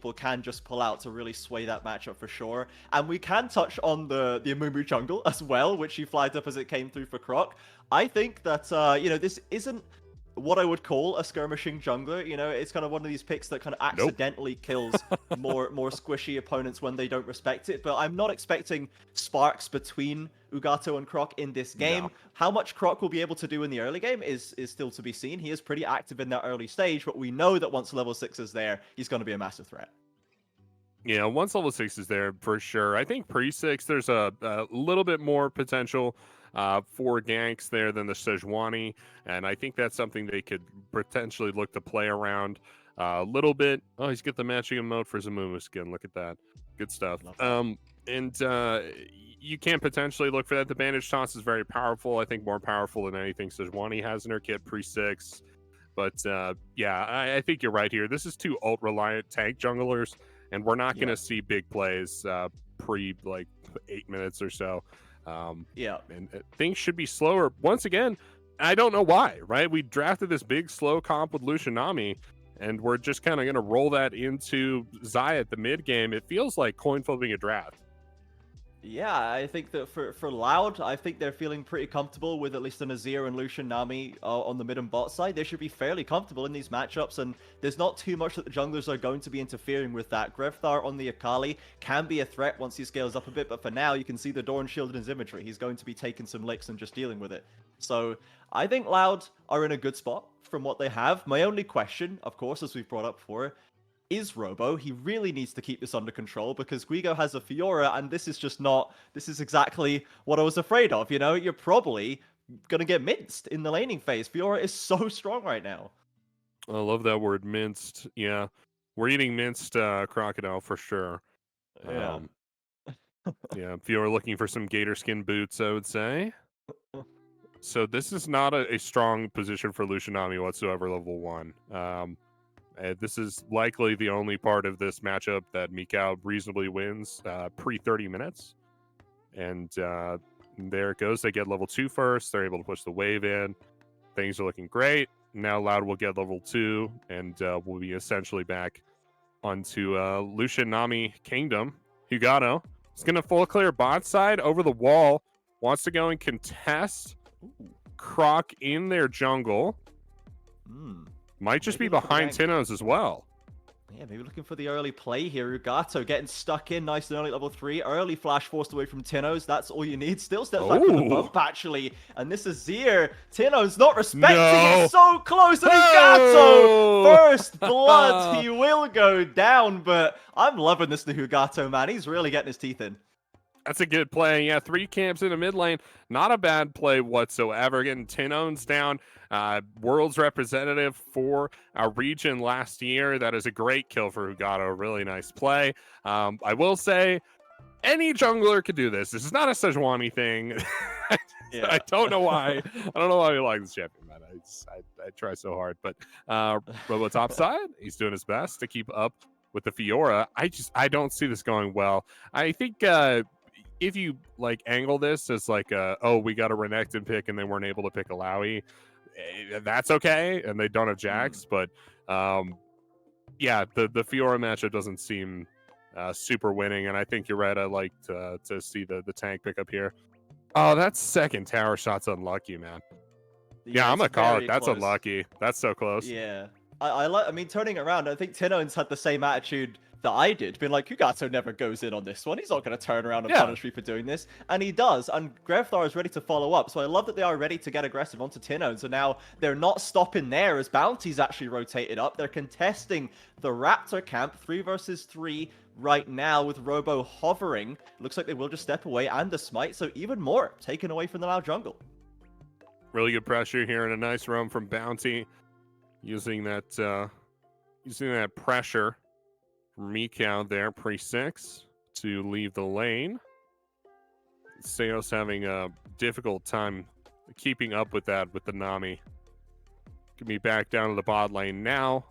people can just pull out to really sway that matchup for sure. And we can touch on the Amumu jungle as well, which you flagged up as it came through for Croc. I think that, this isn't what I would call a skirmishing jungler. It's kind of one of these picks that kind of Nope. accidentally kills more squishy opponents when they don't respect it. But I'm not expecting sparks between Ugato and Croc in this game. No. How much Croc will be able to do in the early game is still to be seen. He is pretty active in that early stage, but we know that once level 6 is there, he's going to be a massive threat. Yeah, once level 6 is there, for sure. I think pre-6, there's a little bit more potential for ganks there than the Sejuani, and I think that's something they could potentially look to play around a little bit. Oh, he's got the matching emote for Zamumu skin. Look at that. Good stuff. You can potentially look for that. The bandage toss is very powerful. I think more powerful than anything Sejuani has in her kit pre-6. But yeah, I think you're right here. This is two ult-reliant tank junglers, and we're not going to see big plays pre 8 minutes or so. And things should be slower. Once again, I don't know why, right? We drafted this big slow comp with Lucian Nami, and we're just kind of going to roll that into Xayah at the mid game. It feels like coin flipping a draft. Yeah, I think that for Loud, I think they're feeling pretty comfortable with at least an Azir and Lucian Nami on the mid and bot side. They should be fairly comfortable in these matchups, and there's not too much that the junglers are going to be interfering with that. Grevthar on the Akali can be a threat once he scales up a bit, but for now, you can see the Dawn Shield in his inventory. He's going to be taking some licks and just dealing with it. So I think Loud are in a good spot from what they have. My only question, of course, as we've brought up before, is Robo. He really needs to keep this under control because Guigo has a Fiora, and this is exactly what I was afraid of. You're probably going to get minced in the laning phase. Fiora is so strong right now. I love that word, minced. Yeah, we're eating minced crocodile for sure. Yeah. Yeah, if you're looking for some gator skin boots, I would say. So this is not a strong position for Lucian Nami whatsoever, level 1. This is likely the only part of this matchup that Mikau reasonably wins pre-30 minutes. And there it goes. They get level 2 first. They're able to push the wave in. Things are looking great. Now Loud will get level 2, and we'll be essentially back onto Lucian Nami Kingdom. Hugato is going to full clear bot side over the wall. Wants to go and contest. Croc in their jungle. Might just be behind Tinos as well. Yeah, maybe looking for the early play here. Ugato getting stuck in nice and early level 3. Early flash forced away from Tinos. That's all you need. Still steps back from the bump, actually. And this is Azir. Tinos not respecting it. So close. And Ugato! First blood. He will go down. But I'm loving this to Ugato, man. He's really getting his teeth in. That's a good play. Yeah, 3 camps in the mid lane. Not a bad play whatsoever. Getting Tinones down. World's representative for our region last year. That is a great kill for Hugato. Really nice play. I will say, any jungler could do this. This is not a Sejuani thing. I don't know why. I don't know why we like this champion, man. I try so hard. But what's offside? He's doing his best to keep up with the Fiora. I don't see this going well. I think if you angle this as we got a Renekton pick and they weren't able to pick a Lowy, that's okay, and they don't have Jax. But yeah, the Fiora matchup doesn't seem super winning, and I think you're right. I like to see the tank pick up here. Oh, that second tower shot's unlucky, man. Yeah, I'm gonna call it. That's unlucky. That's so close. Yeah, I mean, turning it around, I think Tinones had the same attitude that I did, being like, Hugato never goes in on this one. He's not going to turn around and punish me for doing this. And he does. And Grevthar is ready to follow up. So I love that they are ready to get aggressive onto Tinones. And now they're not stopping there as Bounty's actually rotated up. They're contesting the Raptor camp 3 versus 3 right now with Robo hovering. Looks like they will just step away and the smite. So even more taken away from the Loud jungle. Really good pressure here and a nice roam from Bounty. Using that pressure. Mikau there, pre-6 to leave the lane. Seos having a difficult time keeping up with that with the Nami. Can be back down to the bot lane now.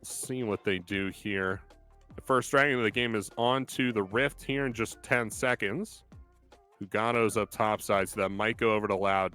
See what they do here. The first dragon of the game is on to the Rift here in just 10 seconds. Hugato's up top side, so that might go over to Loud.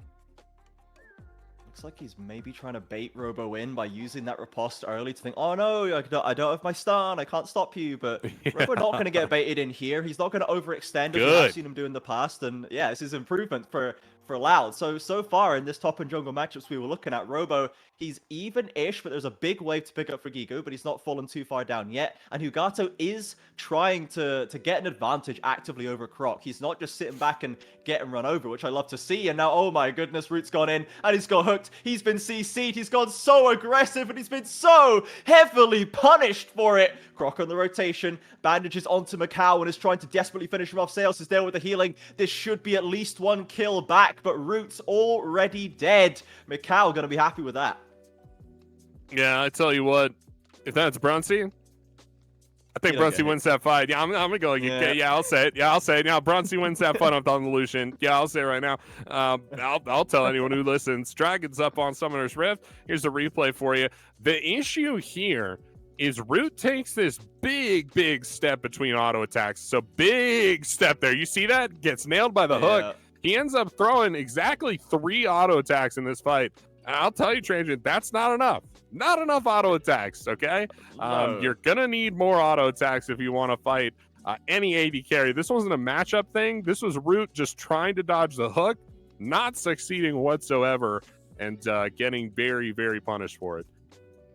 Looks like he's maybe trying to bait Robo in by using that riposte early to think, oh no, I don't have my stun, I can't stop you. But Robo not going to get baited in here. He's not going to overextend as we have Good. seen him do in the past. And yeah, this is improvement for Loud. So far in this top and jungle matchups we were looking at, Robo, he's even-ish, but there's a big wave to pick up for Gigo, but he's not fallen too far down yet. And Hugato is trying to get an advantage actively over Croc. He's not just sitting back and getting run over, which I love to see. And now, oh my goodness, Root's gone in and he's got hooked. He's been CC'd. He's gone so aggressive and he's been so heavily punished for it. Croc on the rotation, bandages onto Macau and is trying to desperately finish him off. Sales is there with the healing. This should be at least one kill back, but Root's already dead. Macau gonna be happy with that. Yeah, I tell you what, if that's Brunsey, I think Brunsey wins that fight. Yeah, I'm gonna go. Yeah, I'll say it. Yeah, I'll say it. Now, Brunsey wins that fight on the Lucian. Yeah, I'll say it right now. I'll tell anyone who listens. Dragon's up on Summoner's Rift. Here's a replay for you. The issue here is Root takes this big step between auto attacks. So big step there. You see that? Gets nailed by the hook. He ends up throwing exactly 3 auto attacks in this fight. And I'll tell you, Trajan, that's not enough. Not enough auto attacks, okay? No. You're going to need more auto attacks if you want to fight any AD carry. This wasn't a matchup thing. This was Root just trying to dodge the hook, not succeeding whatsoever, and getting very punished for it.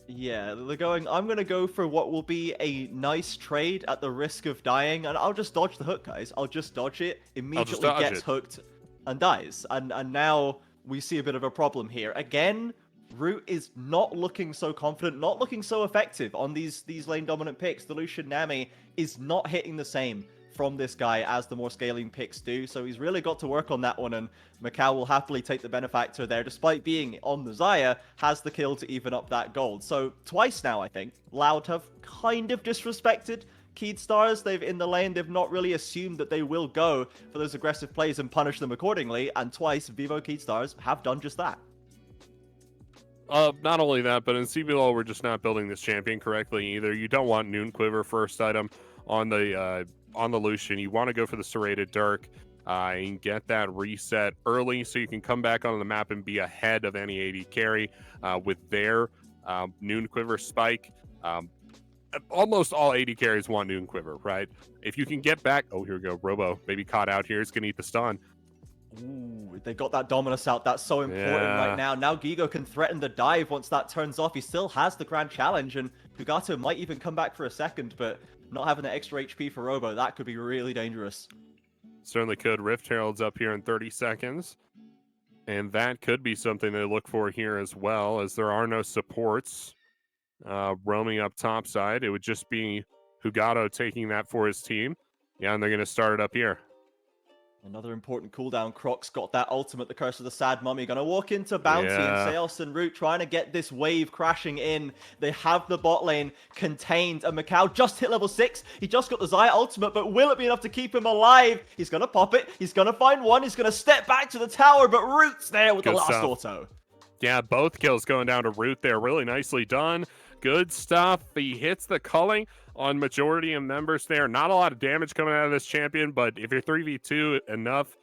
Yeah, they're going, I'm going to go for what will be a nice trade at the risk of dying, and I'll just dodge the hook, guys. I'll just dodge it, immediately gets hooked, and dies. And now we see a bit of a problem here. Again, Root is not looking so confident, not looking so effective on these lane dominant picks. The Lucian Nami is not hitting the same from this guy as the more scaling picks do, so he's really got to work on that one, and Macau will happily take the benefactor there, despite being on the Xayah, has the kill to even up that gold. So twice now, I think, Loud have kind of disrespected Keyd Stars. They've in the lane, they've not really assumed that they will go for those aggressive plays and punish them accordingly, and twice Vivo Keyd Stars have done just that. Not only that, but in CBLOL, we're just not building this champion correctly either. You don't want Noon Quiver first item on the Lucian. You want to go for the Serrated Dirk and get that reset early so you can come back onto the map and be ahead of any AD carry with their Noon Quiver spike. Almost all AD carries want Noon Quiver, right? If you can get back... Oh, here we go. Robo maybe caught out here. It's going to eat the stun. Ooh, they got that Dominus out. That's so important right now. Now Gigo can threaten the dive once that turns off. He still has the Grand Challenge, and Hugato might even come back for a second, but not having the extra HP for Robo, that could be really dangerous. Certainly could. Rift Herald's up here in 30 seconds. And that could be something they look for here as well, as there are no supports roaming up topside. It would just be Hugato taking that for his team. Yeah, and they're going to start it up here. Another important cooldown. Croc's got that ultimate, the Curse of the Sad Mummy. Gonna walk into Bounty and Seos and Root trying to get this wave crashing in. They have the bot lane contained, and Macau just hit level 6. He just got the Xayah ultimate, but will it be enough to keep him alive? He's gonna pop it. He's gonna find one. He's gonna step back to the tower, but Root's there with the last auto. Yeah, both kills going down to Root there. Really nicely done. Good stuff. He hits the culling on majority of members there. Not a lot of damage coming out of this champion, but if you're 3v2, enough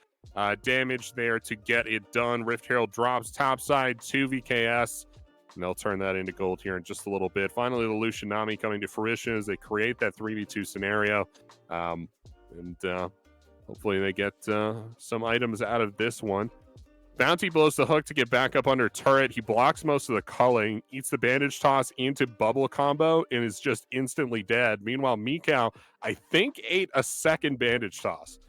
damage there to get it done. Rift Herald drops topside, 2 VKS, and they'll turn that into gold here in just a little bit. Finally, the Lucian Nami coming to fruition as they create that 3v2 scenario. Hopefully they get some items out of this one. Bounty blows the hook to get back up under turret. He blocks most of the culling, eats the bandage toss into bubble combo, and is just instantly dead. Meanwhile, Mikau, I think, ate a second bandage toss.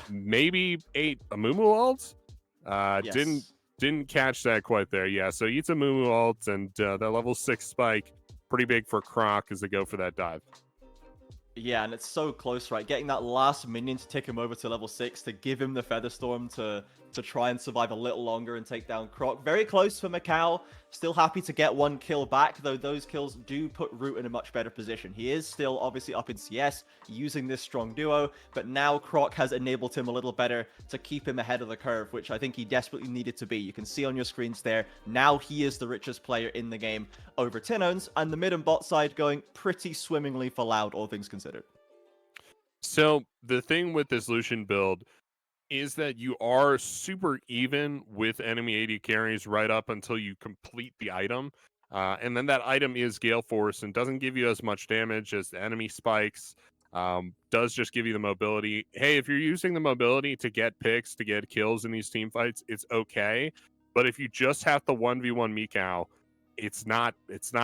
Maybe ate a Mumu ult? Yes. Didn't catch that quite there. Yeah, so eats a Mumu ult, and that level 6 spike, pretty big for Croc as they go for that dive. Yeah, and it's so close, right? Getting that last minion to take him over to level 6 to give him the Featherstorm to try and survive a little longer and take down Croc. Very close for Macau. Still happy to get 1 kill back, though those kills do put Root in a much better position. He is still obviously up in CS using this strong duo, but now Croc has enabled him a little better to keep him ahead of the curve, which I think he desperately needed to be. You can see on your screens there, now he is the richest player in the game over Tinones, and the mid and bot side going pretty swimmingly for Loud, all things considered. So the thing with this Lucian build, is that you are super even with enemy AD carries right up until you complete the item. And then that item is Gale Force and doesn't give you as much damage as the enemy spikes. Does just give you the mobility. Hey, if you're using the mobility to get picks, to get kills in these team fights, it's okay. But if you just have the 1v1 Mikau, it's not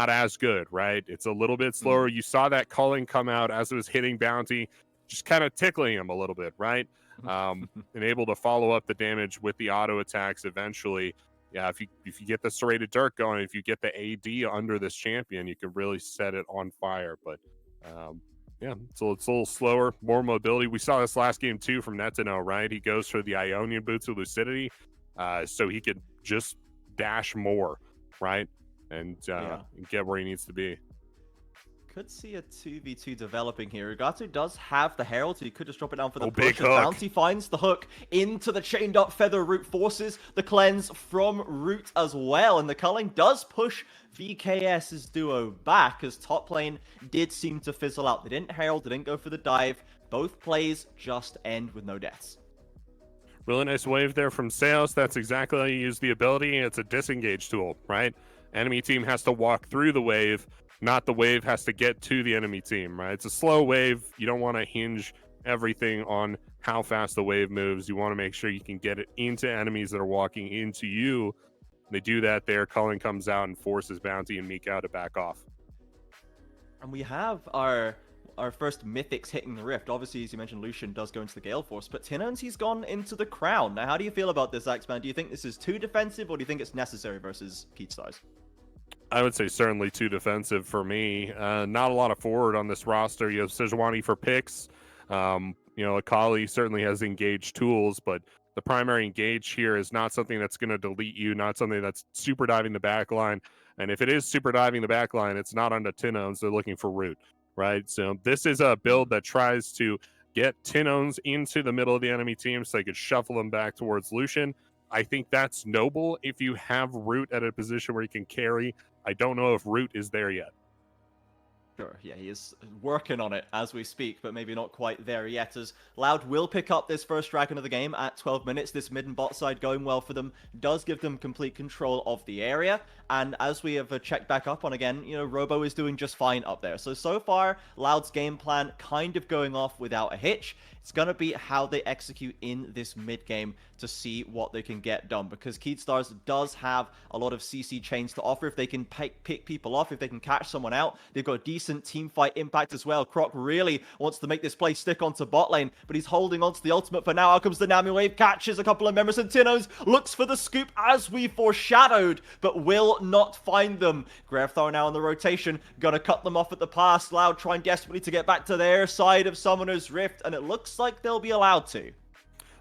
as good, right? It's a little bit slower. You saw that culling come out as it was hitting Bounty, just kind of tickling him a little bit, right? And able to follow up the damage with the auto attacks eventually. Yeah, if you get the serrated dirt going, if you get the AD under this champion, you can really set it on fire. But yeah, so it's a little slower, more mobility. We saw this last game too from Netino, right? He goes for the Ionian boots with Lucidity, so he could just dash more, right? And get where he needs to be. Could see a 2v2 developing here. Ugatu does have the Herald, so he could just drop it down for the big push. Bounty finds the hook into the chained up Feather Root, forces the cleanse from Root as well. And the culling does push VKS's duo back, as top lane did seem to fizzle out. They didn't Herald, they didn't go for the dive. Both plays just end with no deaths. Really nice wave there from Seos. That's exactly how you use the ability. It's a disengage tool, right? Enemy team has to walk through the wave, not the wave has to get to the enemy team, right? It's a slow wave. You don't want to hinge everything on how fast the wave moves. You want to make sure you can get it into enemies that are walking into you. They do that there. Culling comes out and forces Bounty and Mikau to back off. And we have our first mythics hitting the rift. Obviously, as you mentioned, Lucian does go into the Gale Force, but Tinones, he's gone into the Crown. Now, how do you feel about this, Axeman? Do you think this is too defensive, or do you think it's necessary versus Keatstars? I would say certainly too defensive for me. Not a lot of forward on this roster. You have Sejuani for picks. Akali certainly has engaged tools, but the primary engage here is not something that's going to delete you, not something that's super diving the back line. And if it is super diving the back line, it's not onto Tinones. They're looking for Root, right? So this is a build that tries to get Tinones into the middle of the enemy team so they could shuffle them back towards Lucian. I think that's noble if you have Root at a position where he can carry. I don't know if Root is there yet. Sure, yeah, he is working on it as we speak, but maybe not quite there yet, as Loud will pick up this first Dragon of the game at 12 minutes. This mid and bot side going well for them does give them complete control of the area, and as we have checked back up on again, Robo is doing just fine up there. So far, Loud's game plan kind of going off without a hitch. It's going to be how they execute in this mid game to see what they can get done, because Keatstars does have a lot of CC chains to offer. If they can pick people off, if they can catch someone out, they've got a decent team fight impact as well. Croc really wants to make this play stick onto bot lane, but he's holding on to the ultimate for now. Out comes the Nami wave, catches a couple of members, and Tinones looks for the scoop as we foreshadowed, but will not find them. Grevthar now in the rotation, gonna cut them off at the pass. Loud trying desperately to get back to their side of Summoner's Rift, and it looks like they'll be allowed to.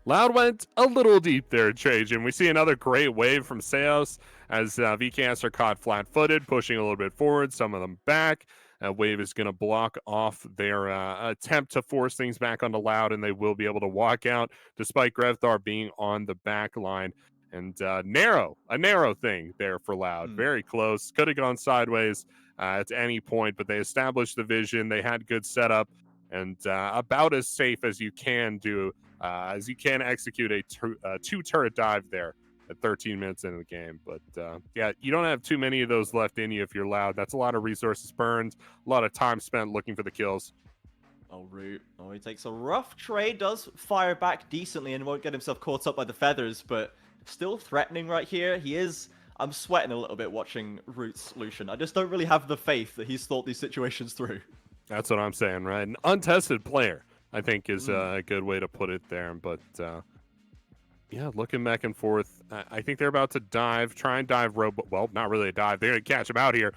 Loud went a little deep there, Trajan. We see another great wave from Seos as VKS are caught flat-footed, pushing a little bit forward, some of them back. Wave is going to block off their attempt to force things back onto Loud, and they will be able to walk out despite Grevthar being on the back line. And a narrow thing there for Loud. Very close. Could have gone sideways at any point, but they established the vision. They had good setup, and about as safe as you can do, as you can execute a two-turret dive there at 13 minutes into the game. But yeah, you don't have too many of those left in you if you're Loud. That's a lot of resources burned, a lot of time spent looking for the kills. Oh, Root. Oh, he takes a rough trade, does fire back decently and won't get himself caught up by the feathers, but still threatening right here. I'm sweating a little bit watching Root's Lucian. I just don't really have the faith that he's thought these situations through. That's what I'm saying, right? An untested player, I think, is a good way to put it there. But yeah, looking back and forth, I think they're about to try and dive Robo. Well, not really a dive. They're going to catch him out here.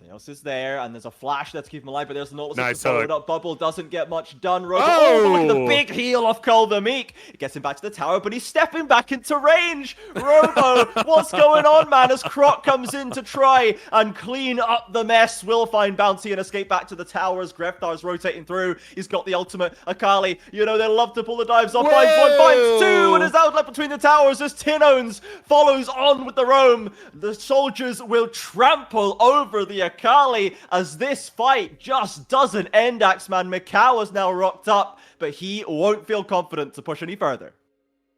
Zeus is there, and there's a flash that's keeping him alive, but there's an Nautilus nice followed up. Bubble doesn't get much done. Robo, but look at the big heal off Cole the Meek. It gets him back to the tower, but he's stepping back into range. Robo, what's going on, man? As Croc comes in to try and clean up the mess, will find Bounty and escape back to the tower as Grevthar's rotating through. He's got the ultimate. Akali, they love to pull the dives off. Finds one, finds two, and is outlet between the towers as Tinones follows on with the roam. The soldiers will trample over the Akali as this fight just doesn't end. Axeman Mikau is now rocked up, but he won't feel confident to push any further.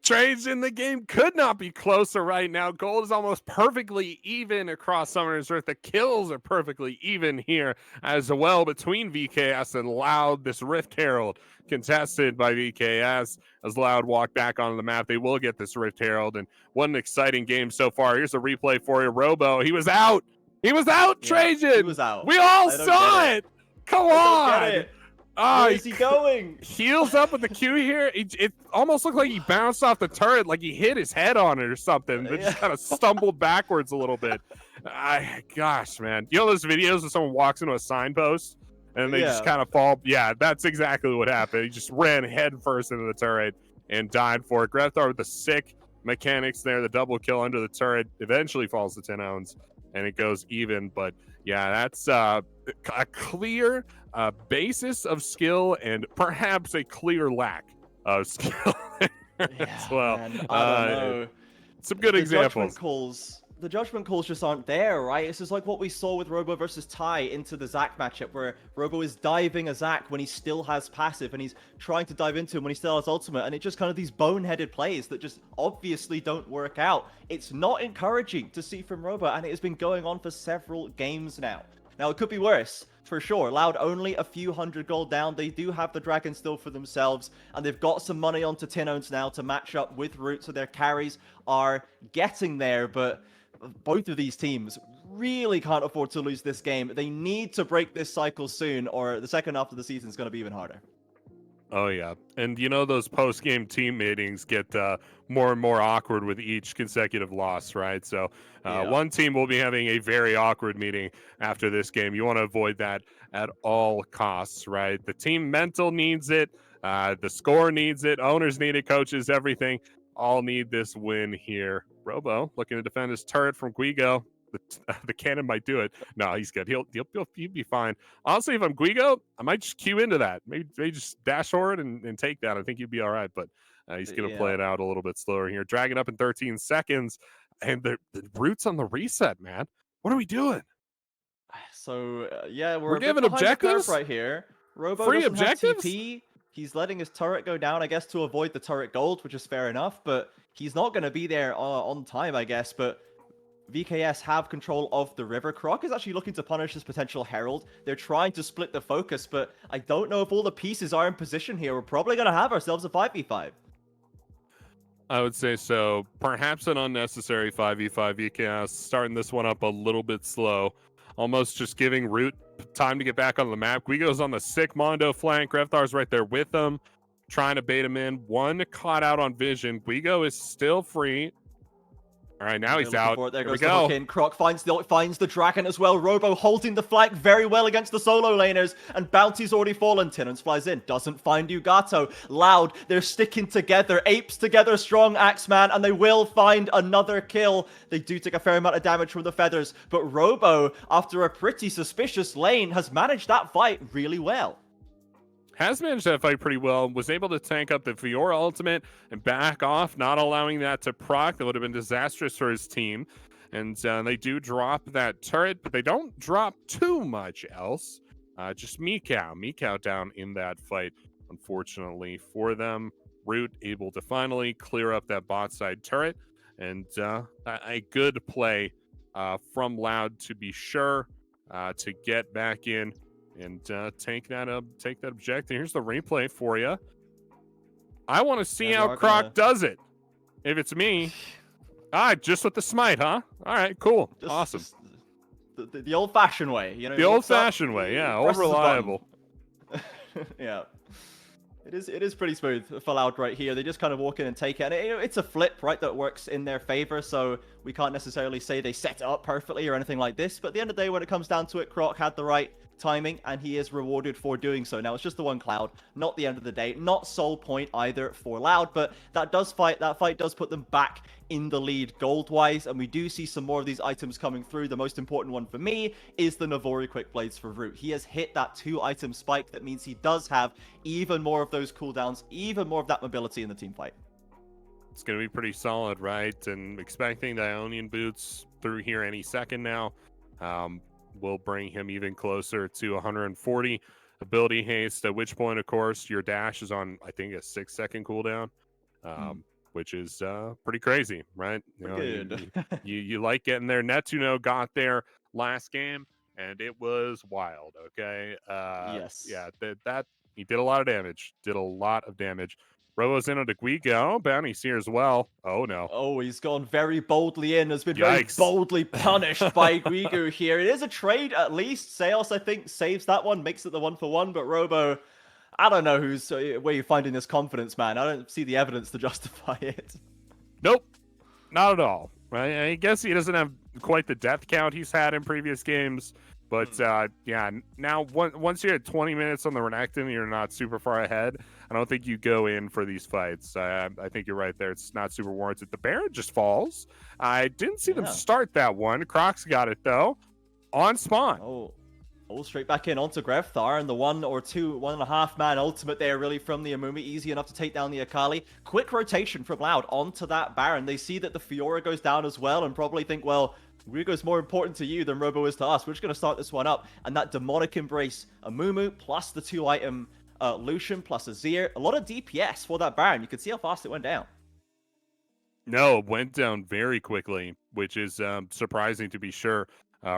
Trades in the game could not be closer right now. Gold is almost perfectly even across Summoner's Earth. The kills are perfectly even here as well between VKS and Loud. This Rift Herald contested by VKS as Loud walk back onto the map. They will get this Rift Herald, and what an exciting game so far. Here's a replay for you. Robo, he was out. He was out, Yeah, Trajan. he was out. We all saw it. Come on. I don't get it. Oh, where is he going? Heals up with the Q here. It almost looked like he bounced off the turret, like he hit his head on it or something, but just kind of stumbled backwards a little bit. Gosh, man. You know those videos where someone walks into a signpost and they just kind of fall? Yeah, that's exactly what happened. He just ran head first into the turret and died for it. Grefthar with the sick mechanics there, the double kill under the turret, eventually falls to 10 owns, and it goes even. But yeah, that's a clear basis of skill and perhaps a clear lack of skill as well. Man, I don't know. Some good examples. The judgment calls just aren't there, right? It's just like what we saw with Robo versus Ty into the Zac matchup, where Robo is diving a Zac when he still has passive, and he's trying to dive into him when he still has ultimate, and it's just kind of these boneheaded plays that just obviously don't work out. It's not encouraging to see from Robo, and it has been going on for several games now. Now, it could be worse, for sure. Loud only a few hundred gold down. They do have the Dragon still for themselves, and they've got some money onto Tinones now to match up with Root, so their carries are getting there, but both of these teams really can't afford to lose this game. They need to break this cycle soon, or the second half of the season is going to be even harder. Oh, yeah. And you know, those post-game team meetings get more and more awkward with each consecutive loss, right? So one team will be having a very awkward meeting after this game. You want to avoid that at all costs, right? The team mental needs it. The score needs it. Owners need it. Coaches, everything. All need this win here. Robo looking to defend his turret from Guigo. The cannon might do it. No, he's good. He'll be fine. Honestly, if I'm Guigo, I might just queue into that. Maybe just dash forward and take that. I think he'd be all right. But he's going to play it out a little bit slower here. Dragging up in 13 seconds. And the Root's on the reset, man. What are we doing? So, yeah, we're giving objectives right here. Robo free doesn't objectives? have TP. He's letting his turret go down, I guess, to avoid the turret gold, which is fair enough. But he's not going to be there on time, I guess. But VKS have control of the river. Croc is actually looking to punish his potential Herald. They're trying to split the focus, but I don't know if all the pieces are in position here. We're probably going to have ourselves a 5v5. I would say so. Perhaps an unnecessary 5v5. VKS starting this one up a little bit slow. Almost just giving Root time to get back on the map. Guigo's on the sick Mondo flank. Greftar's right there with him, trying to bait him in. One caught out on Vision. Guigo is still free. All right, now he's out. There Here we goes the go. hook in. Croc finds the Dragon as well. Robo holding the flank very well against the solo laners, and Bounty's already fallen. Tinons flies in, doesn't find Ugato. Loud, they're sticking together. Apes together strong, Axeman, and they will find another kill. They do take a fair amount of damage from the feathers, but Robo, after a pretty suspicious lane, has managed that fight really well. Has managed that fight pretty well, was able to tank up the Fiora ultimate and back off, not allowing that to proc. That would have been disastrous for his team. And they do drop that turret, but they don't drop too much else. Just Mikau down in that fight, unfortunately for them. Root able to finally clear up that bot side turret. And a good play from Loud, to be sure, to get back in and take that objective. Here's the replay for you. I want to see how Croc does it. If it's me, just with the smite, huh? All right, cool, awesome. The old-fashioned way, you know. The old-fashioned way, yeah, all reliable. Yeah. It is pretty smooth for Loud right here. They just kind of walk in and take it. And it's a flip, right, that works in their favor, so we can't necessarily say they set it up perfectly or anything like this. But at the end of the day, when it comes down to it, Croc had the right timing, and he is rewarded for doing so. Now, it's just the one cloud, not the end of the day, not sole point either for Loud, but that fight does put them back in the lead gold-wise, and we do see some more of these items coming through. The most important one for me is the Navori Quick Blades for Root. He has hit that 2-item spike. That means he does have even more of those cooldowns, even more of that mobility in the team fight. It's going to be pretty solid, right? And expecting the Ionian boots through here any second now. will bring him even closer to 140 ability haste, at which point, of course, your dash is on, I think, a 6-second cooldown, which is pretty crazy, right? You know, Pretty good. you like getting there. Netuno got there last game, and it was wild, okay? Yes. Yeah, that he did a lot of damage. Did a lot of damage. Robo's in on the Guigo. Bounty's here as well. Oh, no. Oh, he's gone very boldly in, has been very Yikes. boldly punished by Guigu here. It is a trade, at least. Seos, I think, saves that one, makes it the 1-for-1, but Robo, I don't know where you're finding this confidence, man. I don't see the evidence to justify it. Nope. Not at all. Right? I guess he doesn't have quite the death count he's had in previous games. But yeah, now once you're at 20 minutes on the Renekton, you're not super far ahead. I don't think you go in for these fights. I think you're right there. It's not super warranted. The Baron just falls. I didn't see them start that one. Crocs got it, though, on spawn. Oh, straight back in onto Grevthar, and the 1.5 man ultimate there really from the Amumi. Easy enough to take down the Akali. Quick rotation from Loud onto that Baron. They see that the Fiora goes down as well and probably think, well, Ryugo's more important to you than Robo is to us. We're just going to start this one up. And that Demonic Embrace Amumu plus the 2-item Lucian plus Azir. A lot of DPS for that Baron. You could see how fast it went down. No, it went down very quickly, which is surprising to be sure.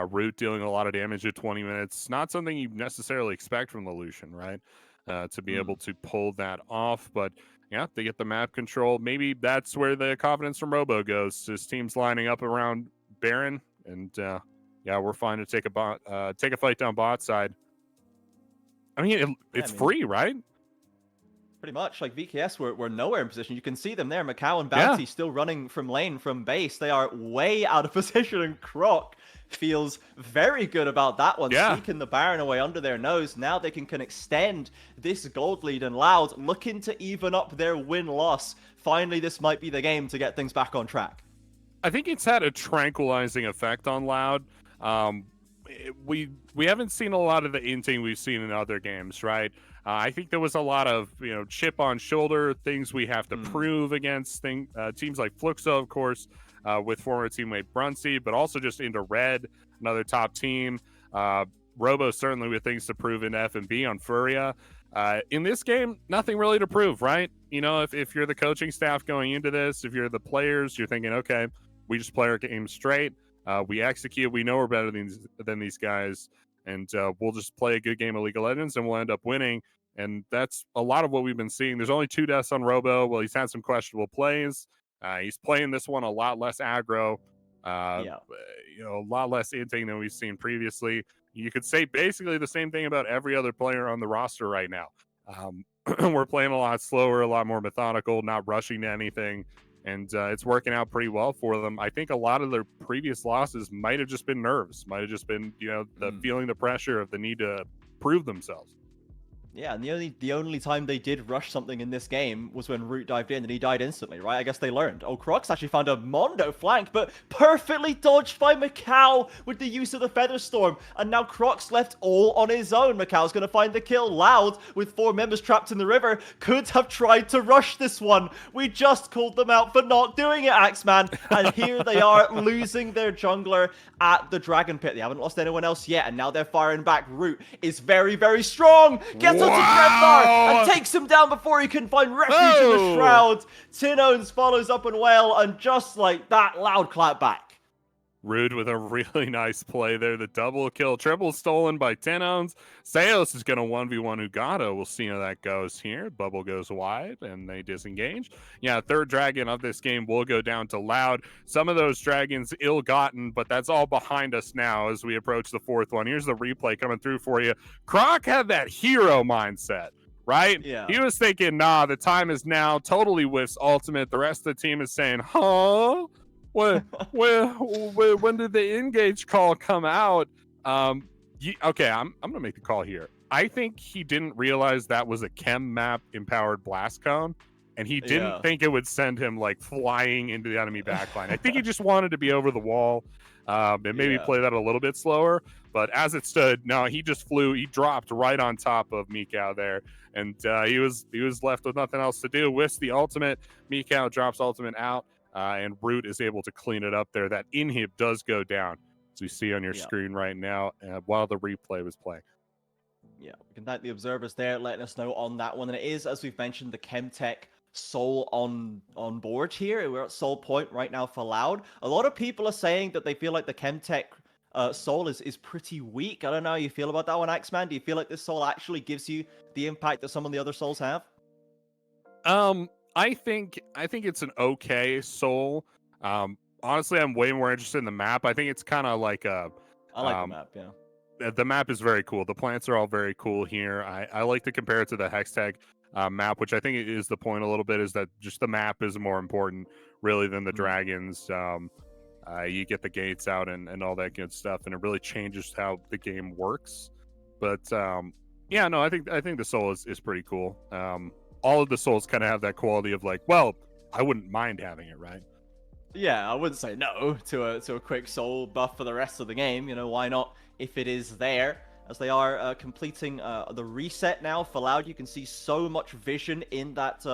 Root dealing a lot of damage at 20 minutes. Not something you necessarily expect from the Lucian, right? To be able to pull that off. But yeah, they get the map control. Maybe that's where the confidence from Robo goes. His team's lining up around Baron, and yeah, we're fine to take a fight down bot side. I mean, it's free, right? Pretty much. Like, VKS were nowhere in position. You can see them there. Macau and Bounty still running from lane, from base. They are way out of position, and Croc feels very good about that one. Sneaking the Baron away under their nose. Now they can extend this gold lead, and Loud looking to even up their win-loss. Finally, this might be the game to get things back on track. I think it's had a tranquilizing effect on Loud. We haven't seen a lot of the inting we've seen in other games, right? I think there was a lot of chip on shoulder, things we have to prove against teams like Fluxo, of course, with former teammate Brunsey, but also just into Red, another top team. Robo certainly with things to prove in F&B on Furia. In this game, nothing really to prove, right? If you're the coaching staff going into this, if you're the players, you're thinking, okay, we just play our game straight. We execute. We know we're better than these guys, and we'll just play a good game of League of Legends, and we'll end up winning. And that's a lot of what we've been seeing. There's only 2 deaths on Robo. Well, he's had some questionable plays. He's playing this one a lot less aggro, a lot less inting than we've seen previously. You could say basically the same thing about every other player on the roster right now. We're playing a lot slower, a lot more methodical, not rushing to anything. And it's working out pretty well for them. I think a lot of their previous losses might have just been nerves, might have just been, the feeling the pressure of the need to prove themselves. Yeah, and the only time they did rush something in this game was when Root dived in and he died instantly, right? I guess they learned. Oh, Crocs actually found a Mondo flank, but perfectly dodged by Macau with the use of the Featherstorm. And now Crocs left all on his own. Macau's going to find the kill. Loud, with 4 members trapped in the river, could have tried to rush this one. We just called them out for not doing it, Axeman. And here they are losing their jungler at the Dragon Pit. They haven't lost anyone else yet, and now they're firing back. Root is very, very strong. Gets onto Grevthar and takes him down before he can find refuge in the Shroud. Tinones follows up and Whale, and just like that, Loud clap back. Rude with a really nice play there. The double kill, triple stolen by Tinones. Seos is going to 1v1 Ugata. We'll see how that goes here. Bubble goes wide and they disengage. Yeah, third dragon of this game will go down to Loud. Some of those dragons ill-gotten, but that's all behind us now as we approach the 4th one. Here's the replay coming through for you. Croc had that hero mindset, right? Yeah. He was thinking, nah, the time is now. Totally whiffs ultimate. The rest of the team is saying, huh? When did the engage call come out? Okay, I'm gonna make the call here. I think he didn't realize that was a chem map empowered blast cone, and he didn't think it would send him like flying into the enemy backline. I think he just wanted to be over the wall and maybe play that a little bit slower. But as it stood, no, he just flew. He dropped right on top of Mikau there, and he was left with nothing else to do. Whiffs the ultimate. Mikau drops ultimate out. And Root is able to clean it up there. That inhib does go down. as you see on your Yeah. screen right now while the replay was playing. Yeah, we can thank the observers there letting us know on that one. And it is, as we've mentioned, the Chemtech Soul on board here. We're at Soul Point right now for Loud. A lot of people are saying that they feel like the Chemtech Soul is pretty weak. I don't know how you feel about that one, Axeman. Do you feel like this Soul actually gives you the impact that some of the other Souls have? I think it's an okay Soul. Honestly, I'm way more interested in the map. I think it's kind of like a I like the map, yeah. the map is very cool. The plants are all very cool here. I like to compare it to the Hextag map, which I think is the point a little bit, is that just the map is more important really than the dragons. You get the gates out and all that good stuff, and it really changes how the game works. But yeah, no, I think the Soul is pretty cool. All of the Souls kind of have that quality of like, well, I wouldn't mind having it, right? Yeah, I wouldn't say no to a quick Soul buff for the rest of the game. You know, why not if it is there? As they are completing the reset now for Loud, you can see so much vision in that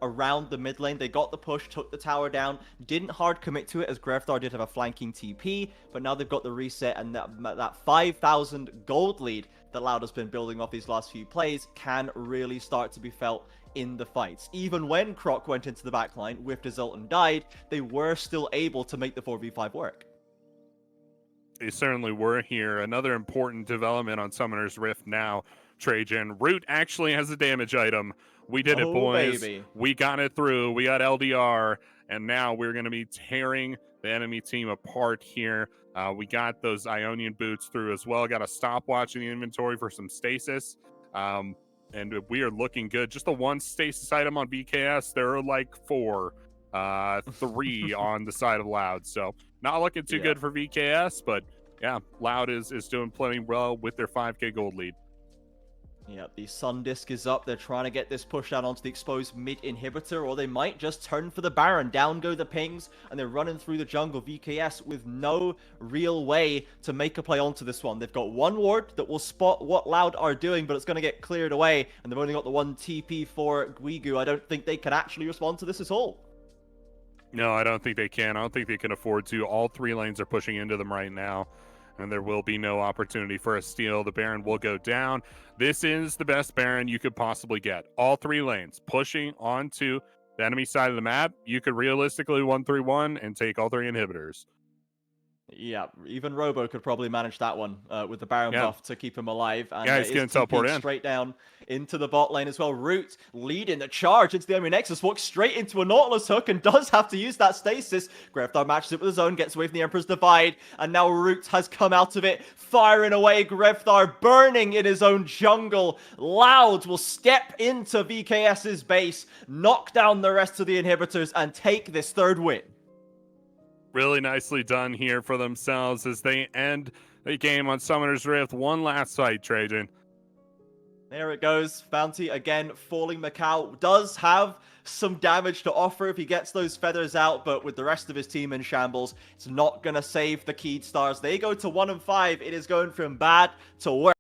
around the mid lane. They got the push, took the tower down, didn't hard commit to it as Grevthar did have a flanking TP, but now they've got the reset, and that 5,000 gold lead that Loud has been building off these last few plays can really start to be felt in the fights. Even when Croc went into the backline, whiffed his ult and died, they were still able to make the 4v5 work. They certainly were here. Another important development on Summoner's Rift now, Trajan. Root actually has a damage item. We did it, boys. Baby. We got it through. We got LDR, and now we're going to be tearing the enemy team apart here. We got those Ionian boots through as well. Got a stopwatch in the inventory for some stasis. And we are looking good. Just the one stasis item on BKS. There are like 4. 3 on the side of Loud. So not looking too good for VKS, but yeah, Loud is doing plenty well with their 5k gold lead. Yeah, the Sun Disc is up. They're trying to get this push out onto the exposed mid inhibitor, or they might just turn for the Baron. Down go the pings, and they're running through the jungle. VKS with no real way to make a play onto this one. They've got one ward that will spot what Loud are doing, but it's going to get cleared away, and they've only got the one TP for Guigu. I don't think they can actually respond to this at all. No, I don't think they can. I don't think they can afford to. All 3 lanes are pushing into them right now, and there will be no opportunity for a steal. The Baron will go down. This is the best Baron you could possibly get. All 3 lanes pushing onto the enemy side of the map. You could realistically 1-3-1 and take all 3 inhibitors. Yeah, even Robo could probably manage that one with the Baron buff to keep him alive. And yeah, he's going to teleport in. Straight down into the bot lane as well. Root leading the charge into the enemy Nexus, walks straight into a Nautilus hook and does have to use that stasis. Grevthar matches it with his own, gets away from the Emperor's Divide, and now Root has come out of it, firing away. Grevthar burning in his own jungle. Loud will step into VKS's base, knock down the rest of the inhibitors, and take this 3rd win. Really nicely done here for themselves as they end the game on Summoner's Rift. One last fight, Trajan. There it goes. Bounty again falling. Macau does have some damage to offer if he gets those feathers out, but with the rest of his team in shambles, it's not going to save the Keyed Stars. They go to 1-5. It is going from bad to worse.